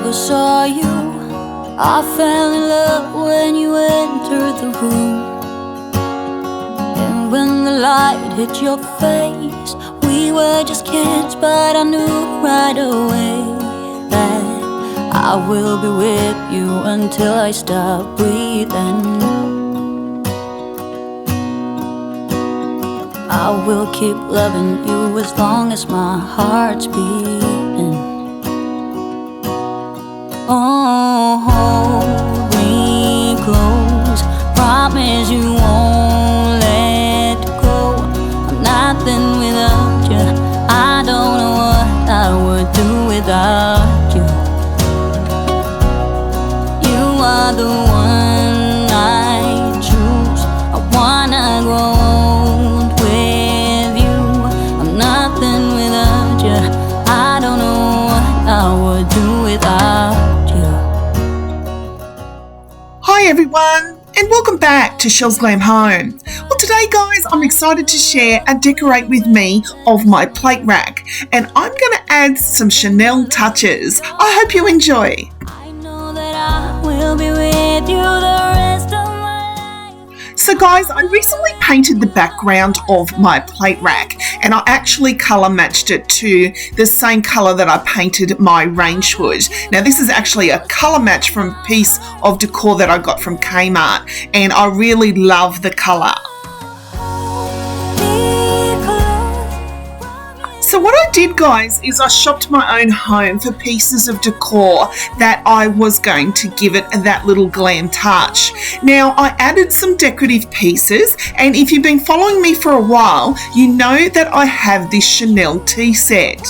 never saw you. I fell in love when you entered the room. And when the light hit your face, we were just kids, but I knew right away that I will be with you until I stop breathing. I will keep loving you as long as my heart's beating. Oh, hold me close, promise you won't let go. I'm nothing without you, I don't know what I would do without you. You are the one I choose, I wanna grow old with you. I'm nothing without you, I don't know what I would do without you. Hi everyone, and welcome back to Chellesglamhome. Well, today guys, I'm excited to share a decorate with me of my plate rack, and I'm going to add some Chanel touches. I hope you enjoy. I know that I will be with you the rest of my life. So guys, I recently painted the background of my plate rack, and I actually colour matched it to the same colour that I painted my range hood. Now this is actually a colour match from a piece of decor that I got from Kmart, and I really love the colour. So what I did guys is I shopped my own home for pieces of decor that I was going to give it that little glam touch. Now I added some decorative pieces, and if you've been following me for a while, you know that I have this Chanel tea set.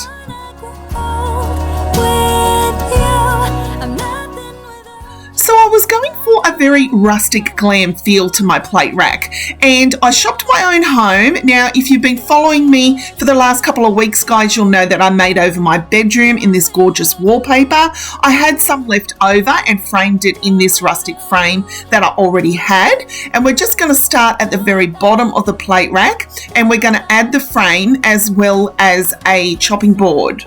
So I was going for a very rustic glam feel to my plate rack, and I shopped my own home. Now if you've been following me for the last couple of weeks guys, you'll know that I made over my bedroom in this gorgeous wallpaper. I had some left over and framed it in this rustic frame that I already had, and we're just going to start at the very bottom of the plate rack, and we're going to add the frame as well as a chopping board.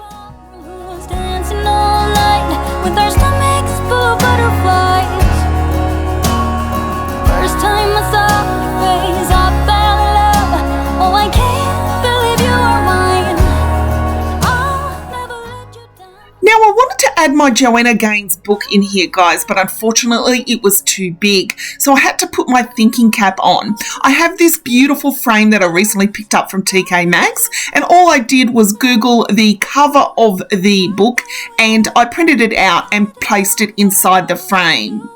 Now I wanted to add my Joanna Gaines book in here guys, but unfortunately it was too big, so I had to put my thinking cap on. I have this beautiful frame that I recently picked up from TK Maxx, and all I did was Google the cover of the book and I printed it out and placed it inside the frame.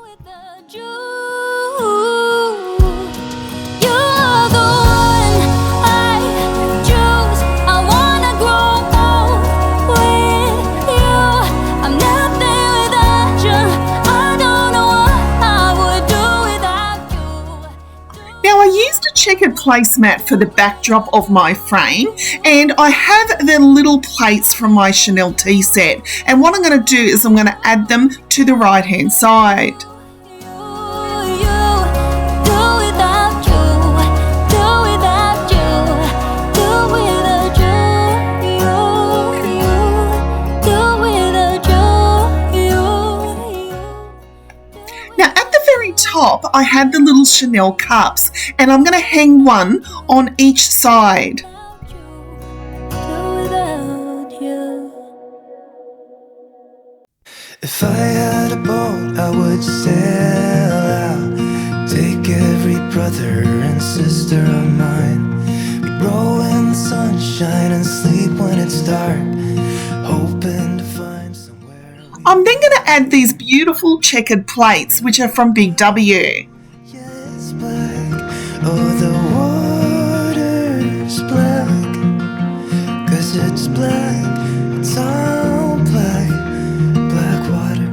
Checkered placemat for the backdrop of my frame, and I have the little plates from my Chanel tea set, and what I'm going to do is I'm going to add them to the right hand side. Top, I had the little Chanel cups, and I'm going to hang one on each side. If I had a boat, I would sail out, take every brother and sister of mine. We'd roll in the sunshine and sleep when it's dark, hoping to find somewhere. I'm then going to add these beautiful checkered plates, which are from Big W. Yeah, it's black. Oh, the water's black, 'cause it's black. It's all black, black water.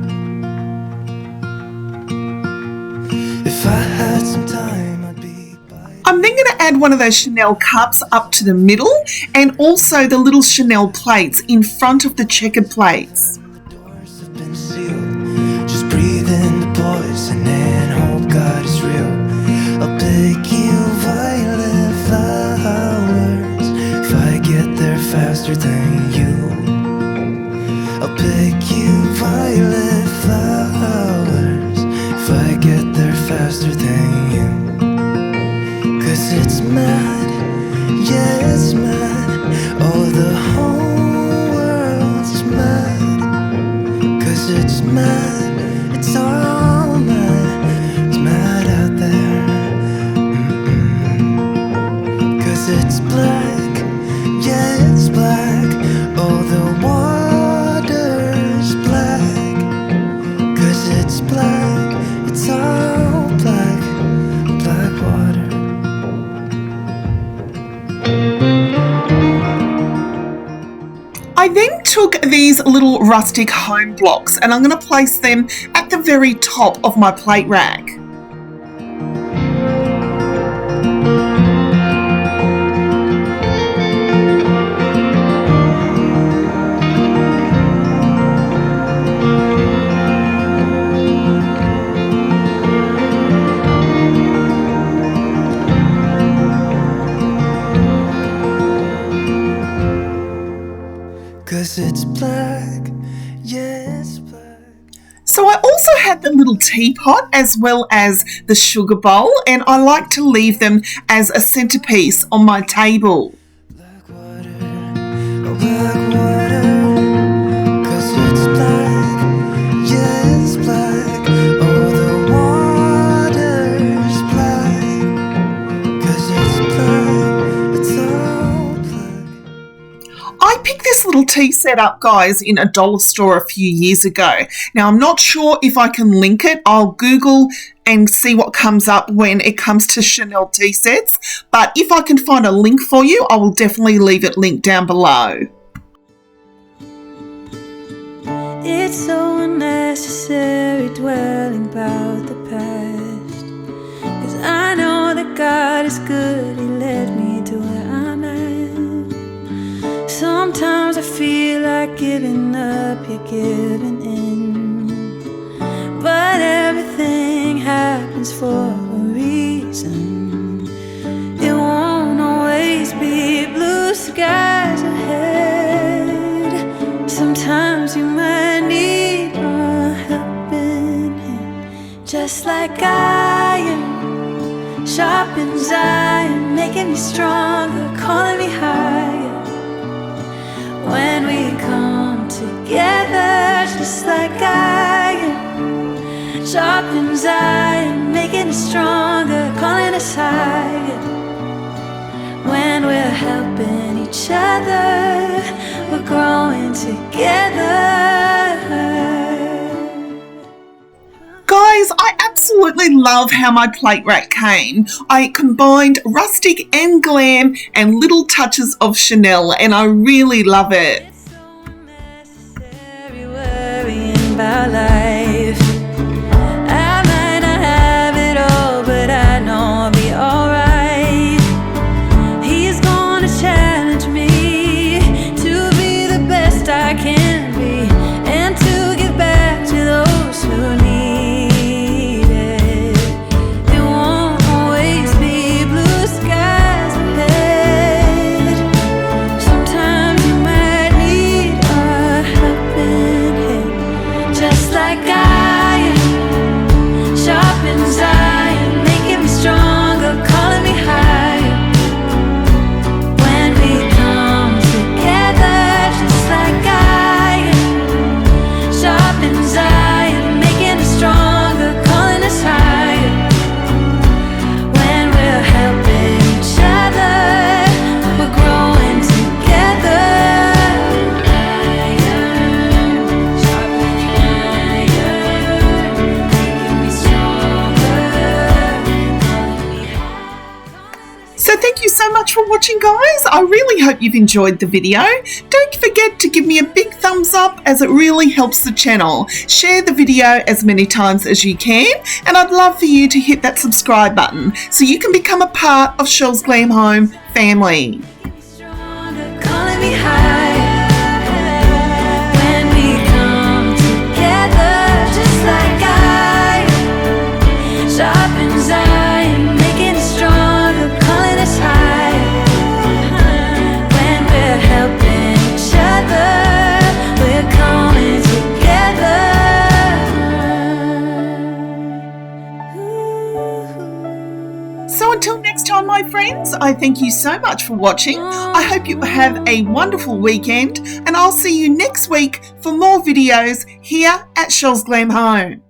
If I had some time, I'd be by. I'm then going to add one of those Chanel cups up to the middle, and also the little Chanel plates in front of the checkered plates. Just breathe in the poison and hope God is real. I'll pick you violet flowers if I get there faster than you. I'll pick you violet 'cause it's mad, yeah, it's mad. Oh, the whole world's mad, 'cause it's mad, it's all mad. It's mad out there. 'Cause it's black, yeah, it's black. Oh, the water's black, 'cause it's black, it's all black, black water. I then took these little rustic home blocks and I'm going to place them at the very top of my plate rack. Cause it's black, yeah, it's black. So I also had the little teapot as well as the sugar bowl, and I like to leave them as a centerpiece on my table. Black water, oh black water. Cause it's black, yeah, it's black. Oh, the water's black, cause it's black, it's all black. I picked this little tea set up, guys, in a dollar store a few years ago. Now, I'm not sure if I can link it. I'll Google and see what comes up when it comes to Chanel tea sets. But if I can find a link for you, I will definitely leave it linked down below. It's so unnecessary dwelling about the past, 'cause I know that God is good, He led me to where I'm at. Sometimes I feel like giving up, you're giving in, but everything happens for a reason. It won't always be blue skies ahead. Sometimes you might need a helping hand, just like iron sharpens iron, making me stronger, calling me higher. When we come together, just like iron sharpens iron, making us stronger, calling us higher. When we're helping each other, we're growing together. Guys, I absolutely love how my plate rack came. I combined rustic and glam and little touches of Chanel, and I really love it. It's so unnecessary worrying about life. I might not have it all, but I know I'll be alright. He's gonna challenge me to be the best I can be, and to give back to those who need. So thank you so much for watching, guys. I really hope you've enjoyed the video. Don't forget to give me a big thumbs up, as it really helps the channel. Share the video as many times as you can, and I'd love for you to hit that subscribe button so you can become a part of Chellesglamhome family. Stronger, calling me higher. When we come together, just like iron sharpens iron, making us stronger, calling us higher. When we're helping each other, we're coming together. So until next time, my friends, I thank you so much for watching. I hope you have a wonderful weekend, and I'll see you next week for more videos here at Chellesglamhome.